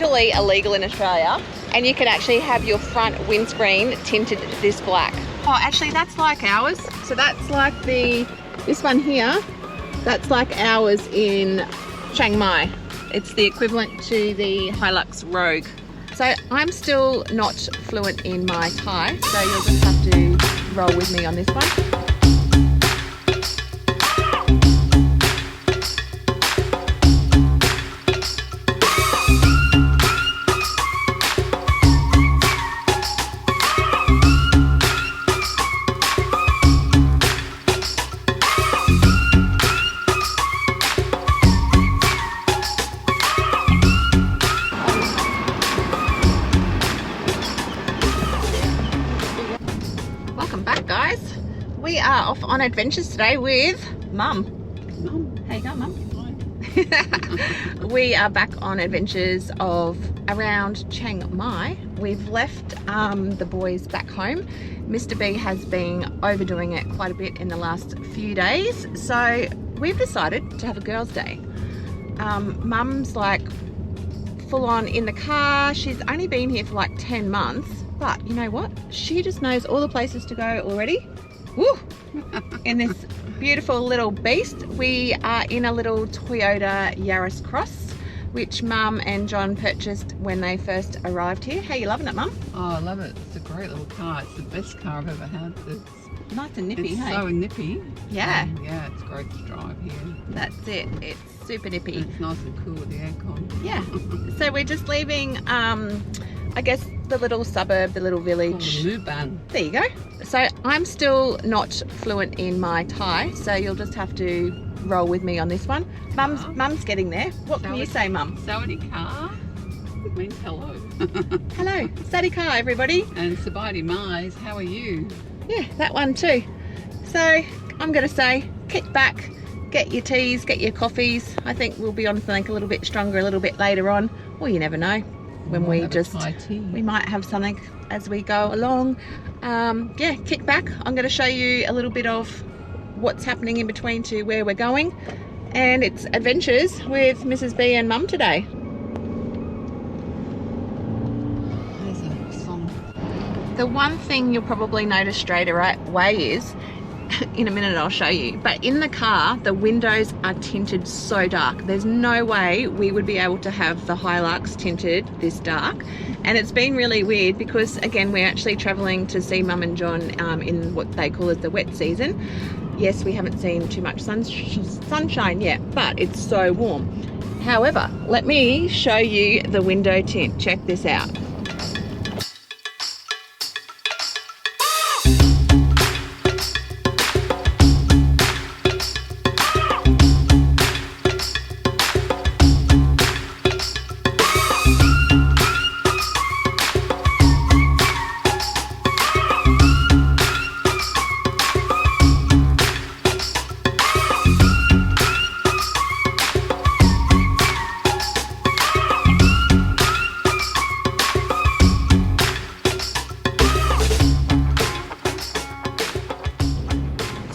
legally illegal in Australia, and you can actually have your front windscreen tinted this black. Oh, actually that's like ours. So that's like this one here, that's like ours in Chiang Mai. It's the equivalent to the Hilux Rogue. So I'm still not fluent in my Thai, so you'll just have to roll with me on this one. Guys, we are off on adventures today with Mum. How you going, Mum? We are back on adventures of around Chiang Mai. We've left the boys back home. Mr. B has been overdoing it quite a bit in the last few days, so we've decided to have a girls' day. Mum's like full on in the car. She's only been here for like 10 months. But you know what? She just knows all the places to go already. Woo! In this beautiful little beast. We are in a little Toyota Yaris Cross, which Mum and John purchased when they first arrived here. How you loving it, Mum? Oh, I love it. It's a great little car. It's the best car I've ever had. It's nice and nippy, it's hey? so nippy. Yeah. Yeah, it's great to drive here. That's it. It's super nippy. And it's nice and cool with the aircon. Yeah. So we're just leaving, I guess, the little suburb, the little village. Muban. There you go. So I'm still not fluent in my Thai, so you'll just have to roll with me on this one. Mum's getting there. What can you say, Mum? Sawadee-ka means hello. Hello, Sawadee-ka, everybody. And Sawadee Mais, how are you? Yeah, that one too. So I'm going to say, kick back, get your teas, get your coffees. I think we'll be on something a little bit stronger a little bit later on. Well, you never know. When we might have something as we go along. Yeah, kick back. I'm going to show you a little bit of what's happening in between to where we're going, and it's adventures with Mrs. B and Mum today. There's a song. The one thing you'll probably notice straight away is, in a minute I'll show you, but in the car the windows are tinted so dark. There's no way we would be able to have the Hilux tinted this dark, and it's been really weird because again we're actually traveling to see Mum and John in what they call as the wet season. Yes, we haven't seen too much sunshine yet, but it's so warm. However, let me show you the window tint. Check this out.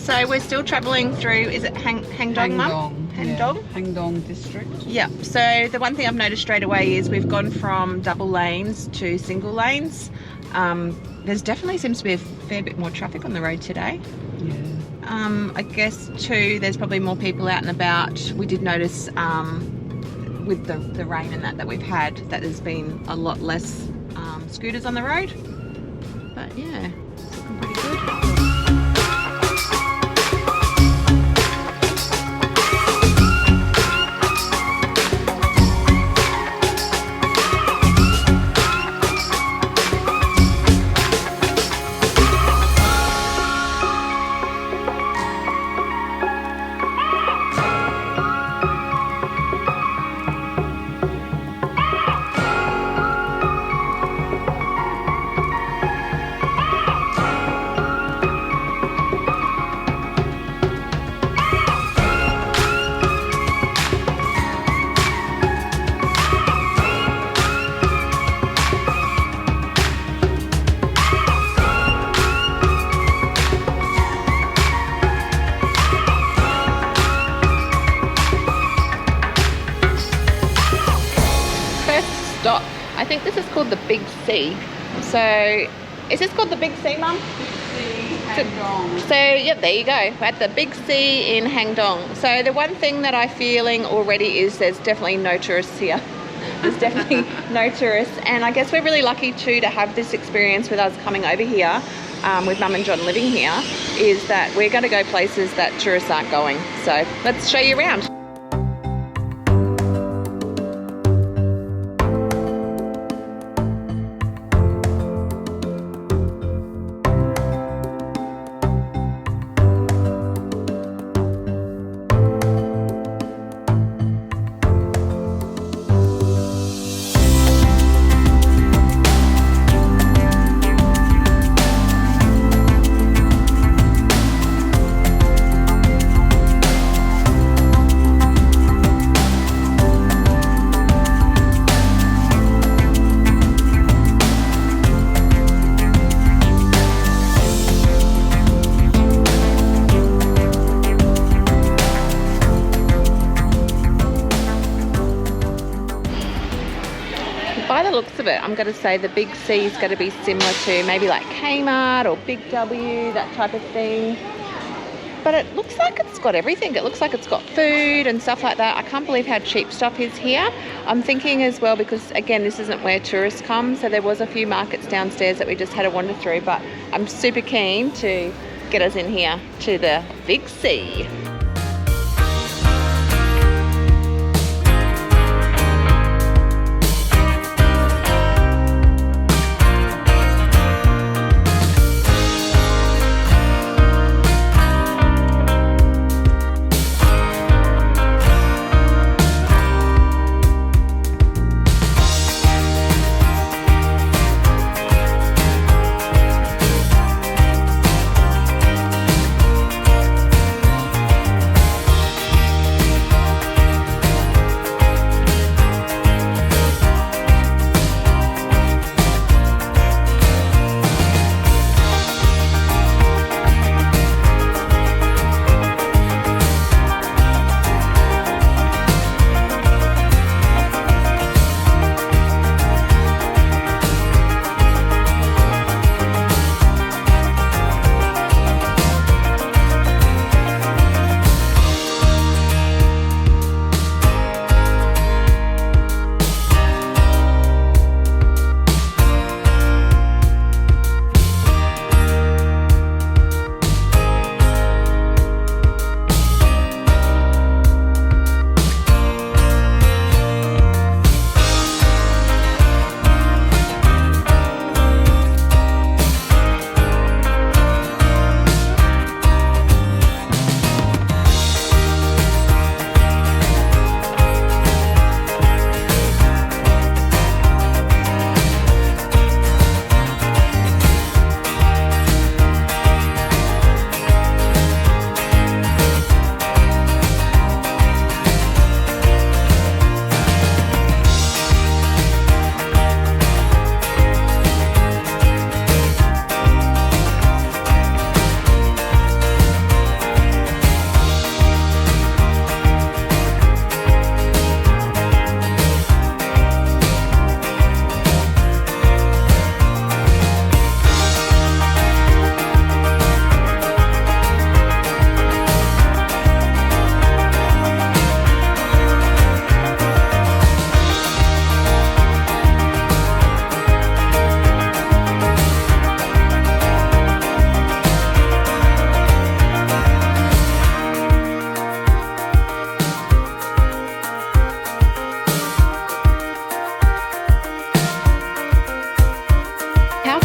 So we're still travelling through, is it Hangdong, Mum? Hangdong? Yeah. Hangdong district. Yeah, so the one thing I've noticed straight away is we've gone from double lanes to single lanes. There's definitely seems to be a fair bit more traffic on the road today. Yeah. I guess too, there's probably more people out and about. We did notice with the rain and that we've had, that there's been a lot less scooters on the road. But yeah, it's looking pretty good. called the Big C. So is this called the Big C, Mum? So yeah, there you go. We're at the Big C in Hang Dong. So the one thing that I'm feeling already is there's definitely no tourists here. There's definitely no tourists, and I guess we're really lucky too to have this experience with us coming over here with Mum and John living here, is that we're going to go places that tourists aren't going. So let's show you around. By the looks of it, I'm going to say the Big C is going to be similar to maybe like Kmart or Big W, that type of thing. But it looks like it's got everything. It looks like it's got food and stuff like that. I can't believe how cheap stuff is here. I'm thinking as well, because again, this isn't where tourists come. So there was a few markets downstairs that we just had to wander through. But I'm super keen to get us in here to the Big C.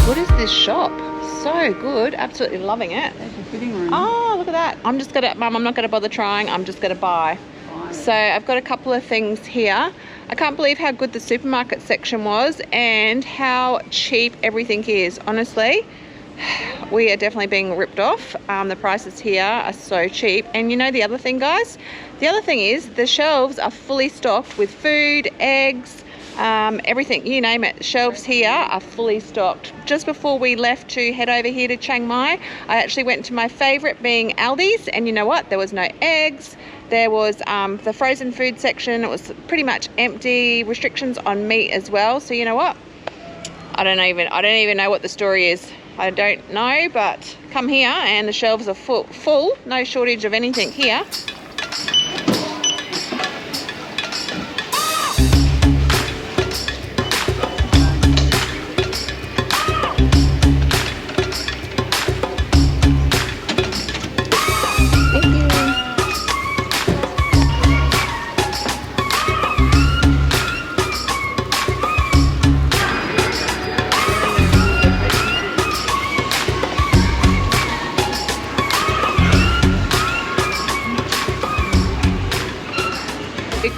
Good is this shop? So good, absolutely loving it. There's your fitting room. Oh, look at that. I'm not gonna bother trying, I'm just gonna buy. So I've got a couple of things here. I can't believe how good the supermarket section was and how cheap everything is. Honestly, we are definitely being ripped off. The prices here are so cheap. And you know the other thing, guys? The other thing is the shelves are fully stocked with food, eggs, everything, you name it. Shelves here are fully stocked. Just before we left to head over here to Chiang Mai, I actually went to my favorite, being Aldi's, and you know what? There was no eggs. There was the frozen food section. It was pretty much empty. Restrictions on meat as well. So you know what? I don't even know what the story is. I don't know, but come here and the shelves are full. No shortage of anything here.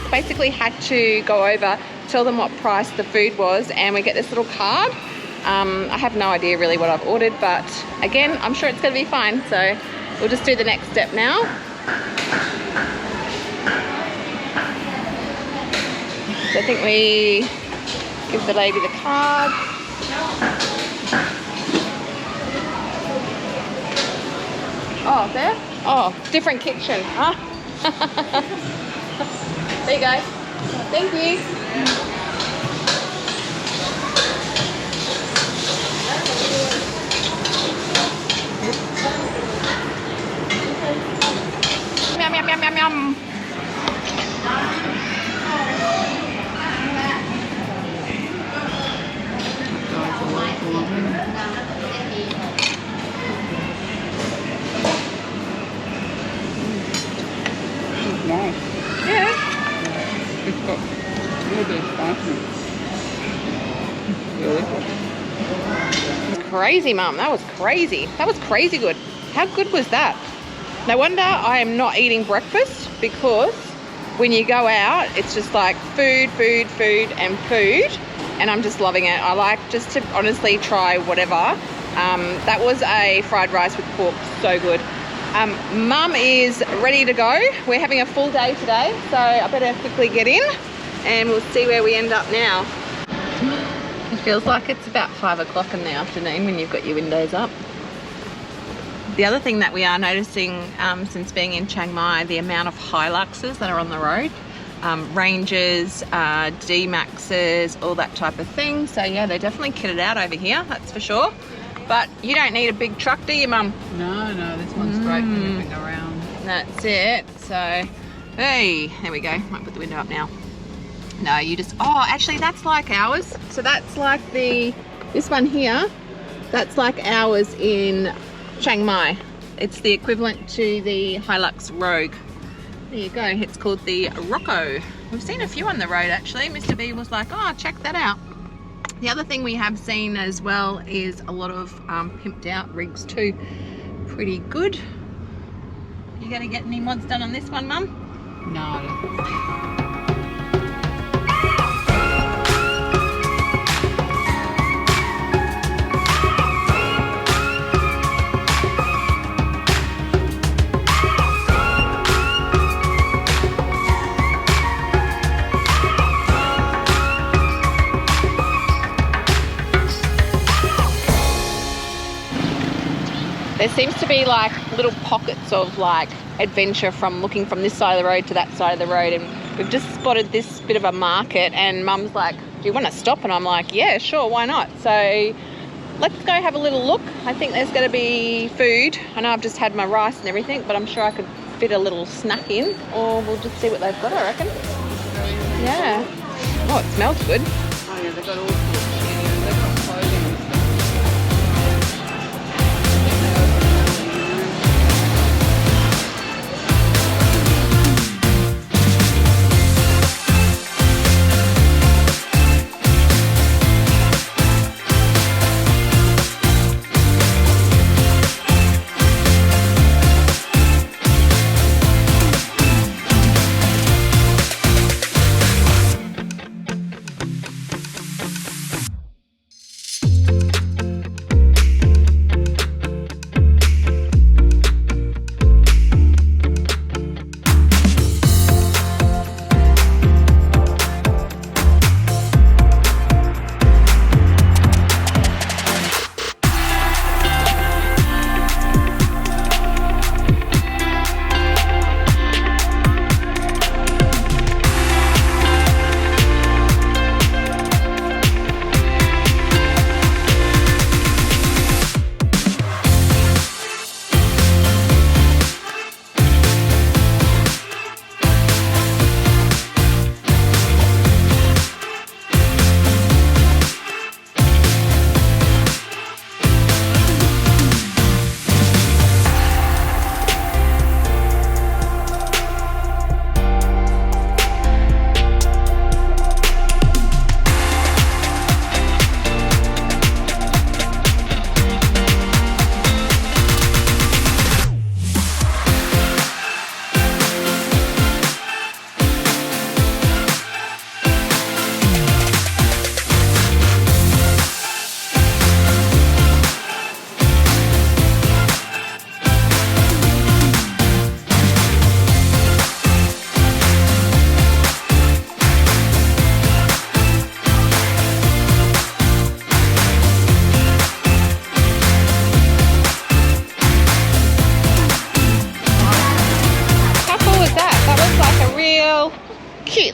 Basically had to go over, tell them what price the food was, and we get this little card. I have no idea really what I've ordered, but again, I'm sure it's going to be fine. So we'll just do the next step now. So I think we give the lady the card. Oh, there? Oh, different kitchen. Huh? There you go. Thank you. Yum, yum, yum, yum, yum. Nice. Yeah. It's got a little bit of spiciness. Really? Crazy, Mum. That was crazy. That was crazy good. How good was that? No wonder I am not eating breakfast, because when you go out, it's just like food, food, food, and food. And I'm just loving it. I like just to honestly try whatever. That was a fried rice with pork. So good. Mum is ready to go. We're having a full day today, so I better quickly get in and we'll see where we end up now. It feels like it's about 5 o'clock in the afternoon when you've got your windows up. The other thing that we are noticing since being in Chiang Mai, the amount of Hiluxes that are on the road. Rangers, D-Maxes, all that type of thing. So yeah, they're definitely kitted out over here, that's for sure. But you don't need a big truck, do you, Mum? No, this one's great for moving around. That's it. So, hey, there we go. Might put the window up now. No, you just, oh, actually that's like ours. So that's like this one here, that's like ours in Chiang Mai. It's the equivalent to the Hilux Rogue. There you go. It's called the Rocco. We've seen a few on the road actually. Mr. B was like, oh, check that out. The other thing we have seen as well is a lot of pimped out rigs too. Pretty good. You gonna get any mods done on this one, Mum? No, I don't. There seems to be like little pockets of like adventure from looking from this side of the road to that side of the road, and we've just spotted this bit of a market, and Mum's like, do you want to stop? And I'm like, yeah, sure, why not? So let's go have a little look. I think there's going to be food. I know I've just had my rice and everything, but I'm sure I could fit a little snack in, or we'll just see what they've got, I reckon. Yeah. Oh, it smells good. Oh yeah, they've got all sorts. Yeah, they've got clothing and stuff.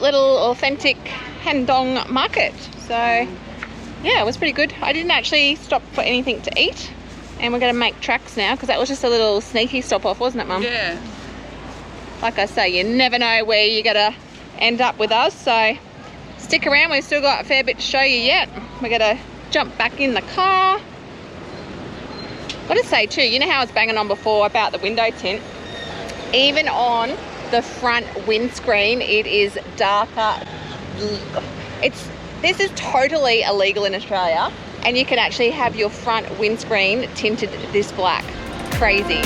little authentic Hendong market. So yeah, it was pretty good. I didn't actually stop for anything to eat, and we're going to make tracks now because that was just a little sneaky stop off, wasn't it, Mum? Yeah. Like I say, you never know where you're going to end up with us, so stick around. We've still got a fair bit to show you yet. We're going to jump back in the car. Got to say too, you know how I was banging on before about the window tint? Even on the front windscreen, it is darker. This is totally illegal in Australia, and you can actually have your front windscreen tinted this black. Crazy.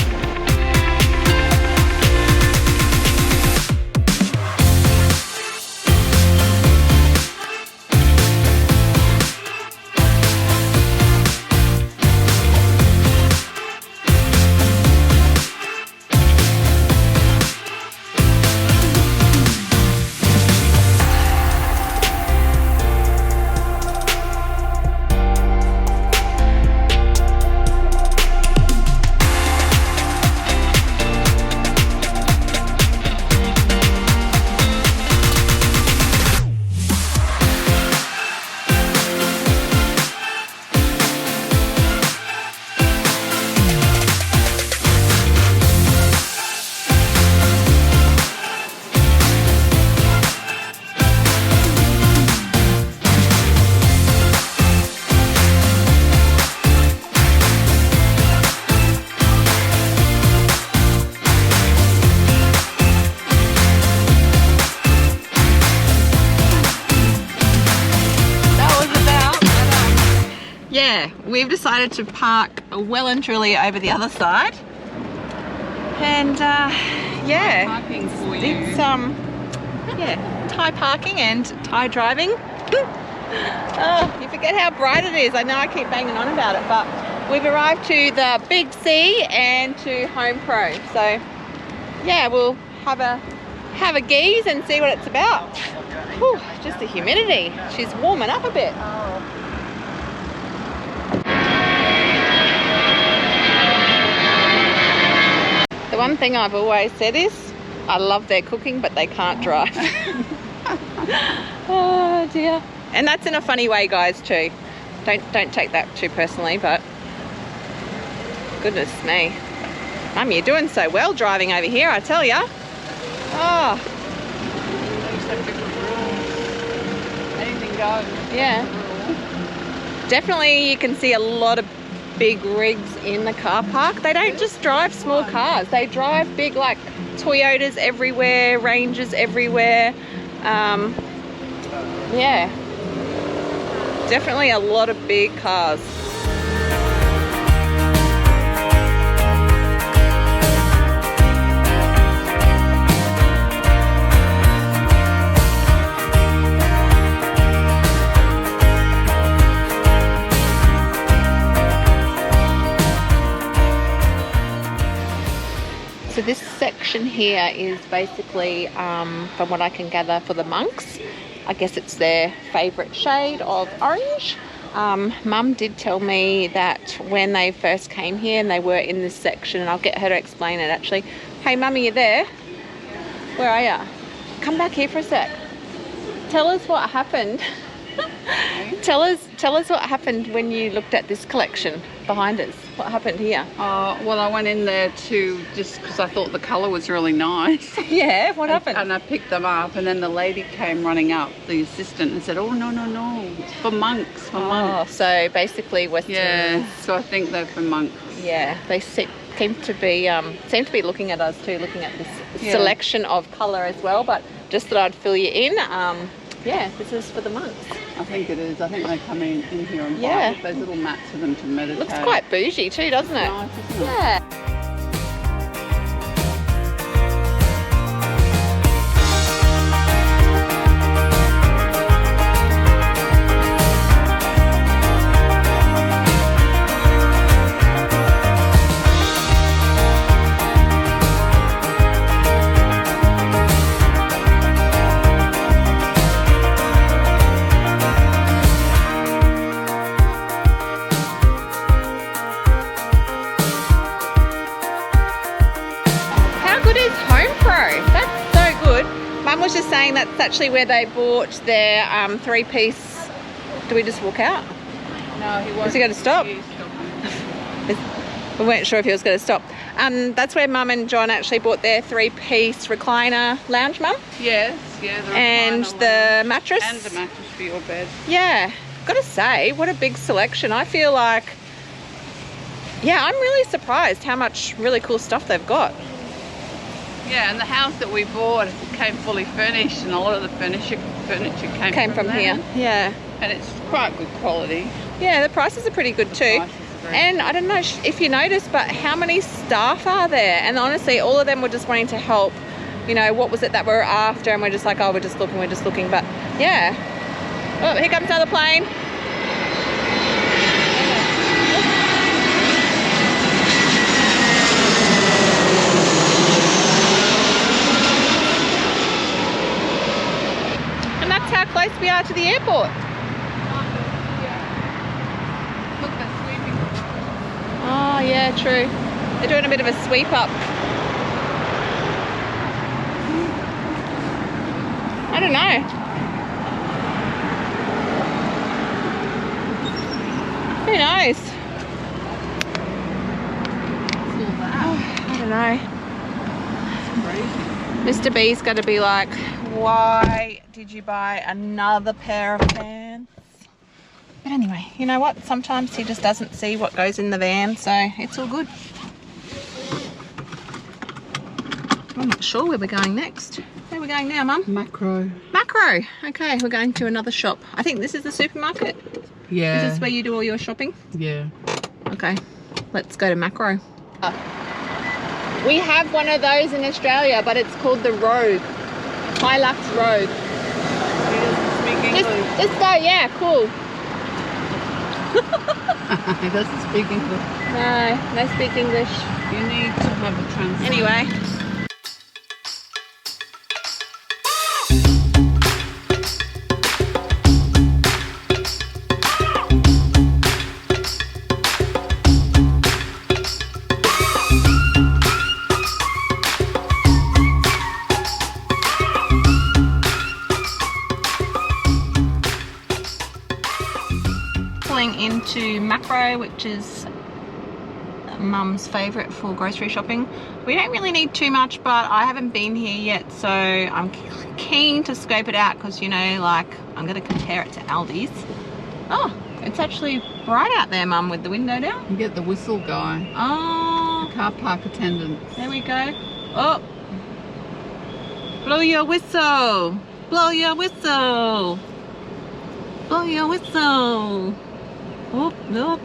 We've decided to park well and truly over the other side, and yeah, Parking for you. it's yeah, Thai parking and Thai driving. Oh, you forget how bright it is. I know I keep banging on about it, but we've arrived to the Big C and to Home Pro, so yeah, we'll have a gaze and see what it's about. Whew, just the humidity. She's warming up a bit. The one thing I've always said is I love their cooking, but they can't drive. Oh dear. And that's in a funny way, guys, too. Don't take that too personally, but goodness me. Mum, you're doing so well driving over here, I tell ya. Oh. Anything goes. Yeah. Definitely you can see a lot of big rigs in the car park. They don't just drive small cars, they drive big, like Toyotas everywhere, Rangers everywhere. Yeah, definitely a lot of big cars. So this section here is basically, from what I can gather, for the monks. I guess it's their favourite shade of orange. Mum did tell me that when they first came here and they were in this section, and I'll get her to explain it actually. Hey Mum, are you there? Where are you? Come back here for a sec. Tell us what happened. Tell us what happened when you looked at this collection behind us. What happened here? Well, I went in there just because I thought the colour was really nice. Yeah, what happened? And I picked them up, and then the lady came running up, the assistant, and said, "Oh no, it's for monks, for monks." So basically Western. Yeah, so I think they're for monks. Yeah, they seem to be looking at us too, looking at this selection of colour as well. But just thought I'd fill you in. Yeah, this is for the monks. I think it is. I think they come in here and buy those little mats for them to meditate. Looks quite bougie too, doesn't it? Nice, isn't it? Yeah. saying that's actually where they bought their three-piece. Do we just walk out? No, he won't. Is he going to stop? He's stopping. We weren't sure if he was going to stop. That's where Mum and John actually bought their three-piece recliner lounge, Mum. Yes, yeah. The And recliner the lounge. mattress. And the mattress for your bed. Yeah. Gotta say, what a big selection. I feel like, yeah, I'm really surprised how much really cool stuff they've got. Yeah, and the house that we bought came fully furnished, and a lot of the furniture came From there. here. Yeah. And it's quite good quality. Yeah, the prices are pretty good too. Prices are very And I don't know if you noticed, but how many staff are there? And honestly, all of them were just wanting to help. You know, what was it that we were after? And we're just like, oh, we're just looking. But yeah. Oh, here comes another plane. And that's how close we are to the airport. Look, they're sweeping. Oh, yeah, true. They're doing a bit of a sweep up. I don't know. Who knows? I don't know. Mr. B's got to be like, why did you buy another pair of pants? But anyway, you know what? Sometimes he just doesn't see what goes in the van, so it's all good. I'm not sure where we're going next. Where are we going now, Mum? Macro. Macro. Okay, we're going to another shop. I think this is the supermarket. Yeah. Is this where you do all your shopping? Yeah. Okay, let's go to Macro. We have one of those in Australia, but it's called the Rogue. Hilux Rogue. He doesn't speak English. This guy, yeah, cool. He doesn't speak English. No speak English. You need to have a translator. Anyway. Into Macro, which is Mum's favourite for grocery shopping. We don't really need too much, but I haven't been here yet, so I'm keen to scope it out because, you know, like, I'm going to compare it to Aldi's. Oh, it's actually bright out there, Mum, with the window down. You get the whistle guy. Oh, Car park attendant. there we go. Oh, blow your whistle. Blow your whistle. Blow your whistle. Oh, no.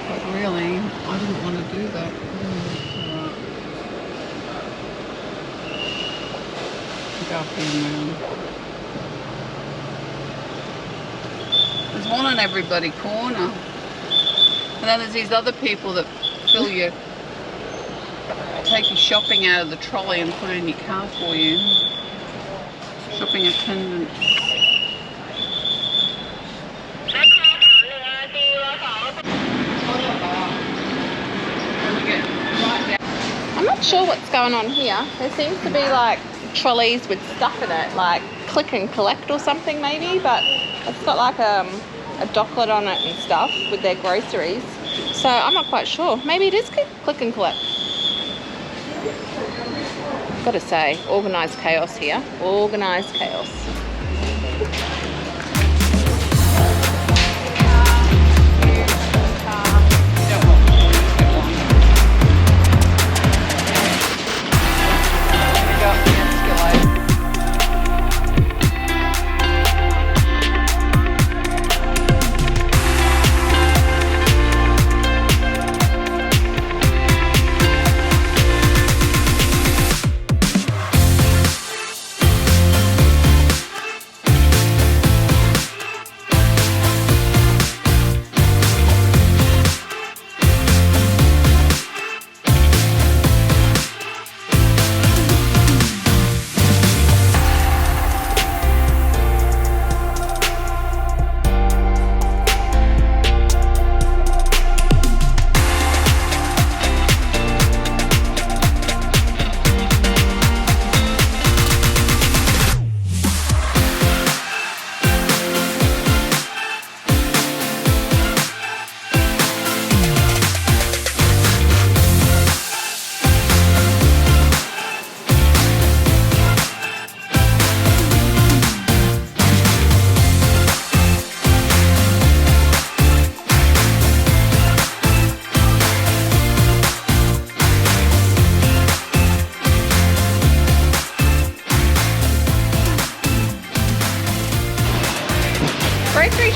But really, I didn't want to do that. Go up here now. There's one on every bloody corner. And then there's these other people that fill you. Take your shopping out of the trolley and put it in your car for you. Shopping attendants. I'm not sure what's going on here. There seems to be like trolleys with stuff in it, like click and collect or something maybe, but it's got like a docklet on it and stuff with their groceries. So I'm not quite sure. Maybe it is click and collect. Gotta say, organised chaos here. Organised chaos.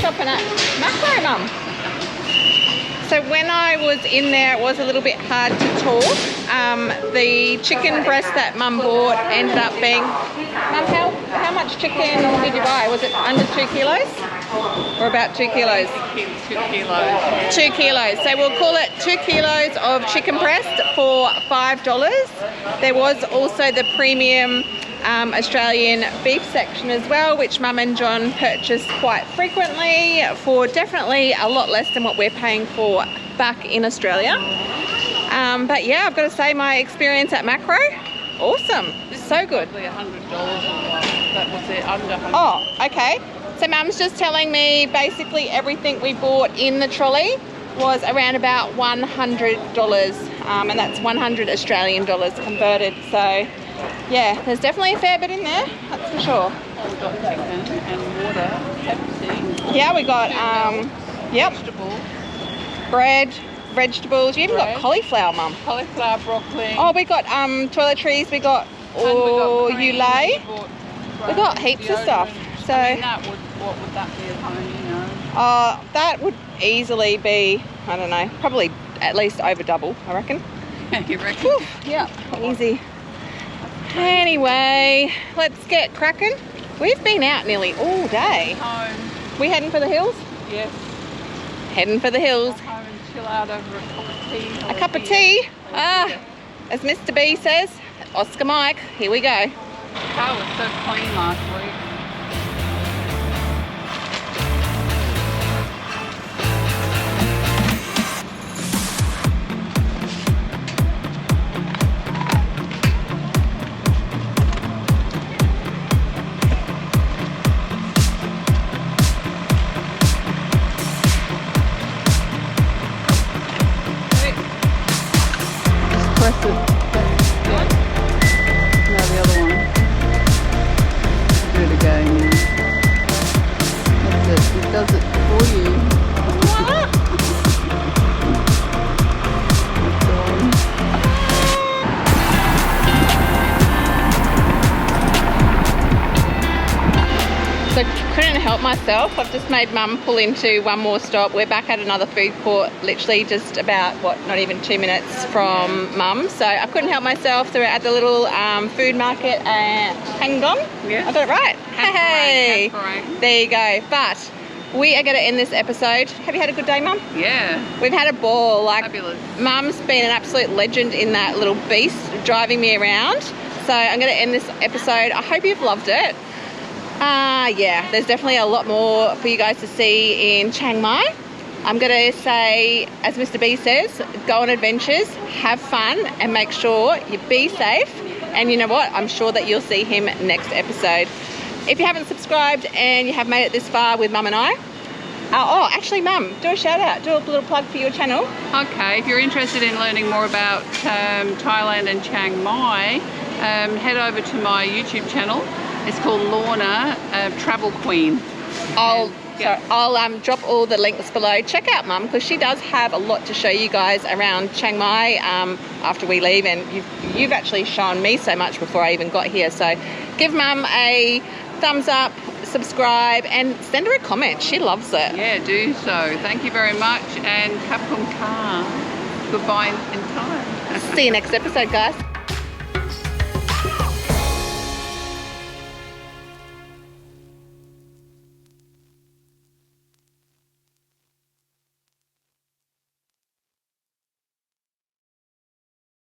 shopping at Macro, Mum. So when I was in there, it was a little bit hard to talk. The chicken breast that Mum bought ended up being... Mum, how much chicken did you buy? Was it under 2 kilos? Or about 2 kilos? 2 kilos. 2 kilos. So we'll call it 2 kilos of chicken breast for $5. There was also the premium Australian beef section as well, which Mum and John purchased quite frequently for definitely a lot less than what we're paying for back in Australia. But yeah, I've got to say my experience at Macro, awesome. So good. Probably $100 that was it, under 100. Oh, okay. So Mum's just telling me basically everything we bought in the trolley was around about $100, and that's 100 Australian dollars converted. So yeah, there's definitely a fair bit in there, that's for sure. We've got chicken and water, Pepsi. Yeah, we got yep, Vegetables. bread, vegetables. You even got cauliflower, Mum. Cauliflower, broccoli. Oh, we got toiletries. We got cream, Ulay. We got heaps of stuff. So I mean, what would that be at home, you know? that would easily be, I don't know, probably at least over double, I reckon. You reckon? Whew, yeah, easy. Anyway, let's get cracking. We've been out nearly all day. Home. We heading for the hills? Yes. Heading for the hills. Go home and chill out over a cup of tea. A cup of tea. As Mr. B says, Oscar Mike, here we go. The car was so clean last week. Press it. Yeah. No, the other one. Do it again. That's it. It does it for you. So couldn't help myself. I've just made Mum pull into one more stop. We're back at another food court, literally just about, not even 2 minutes from Mum. So I couldn't help myself. So we're at the little food market at Hangdong. Yeah. I got it right. Hey, Hasparang. there you go. But we are going to end this episode. Have you had a good day, Mum? Yeah. We've had a ball. Like, Fabulous. Mum's been an absolute legend in that little beast driving me around. So I'm going to end this episode. I hope you've loved it. Yeah, there's definitely a lot more for you guys to see in Chiang Mai. I'm going to say, as Mr. B says, go on adventures, have fun, and make sure you be safe. And you know what? I'm sure that you'll see him next episode. If you haven't subscribed and you have made it this far with Mum and I, actually, Mum, do a shout out, do a little plug for your channel. Okay, if you're interested in learning more about Thailand and Chiang Mai, head over to my YouTube channel. It's called Lorna Travel Queen. I'll drop all the links below. Check out Mum, because she does have a lot to show you guys around Chiang Mai after we leave, and you've actually shown me so much before I even got here. So give Mum a thumbs up, subscribe, and send her a comment. She loves it. Yeah, do so. Thank you very much, and Kapung Ka. Goodbye in time. See you next episode, guys.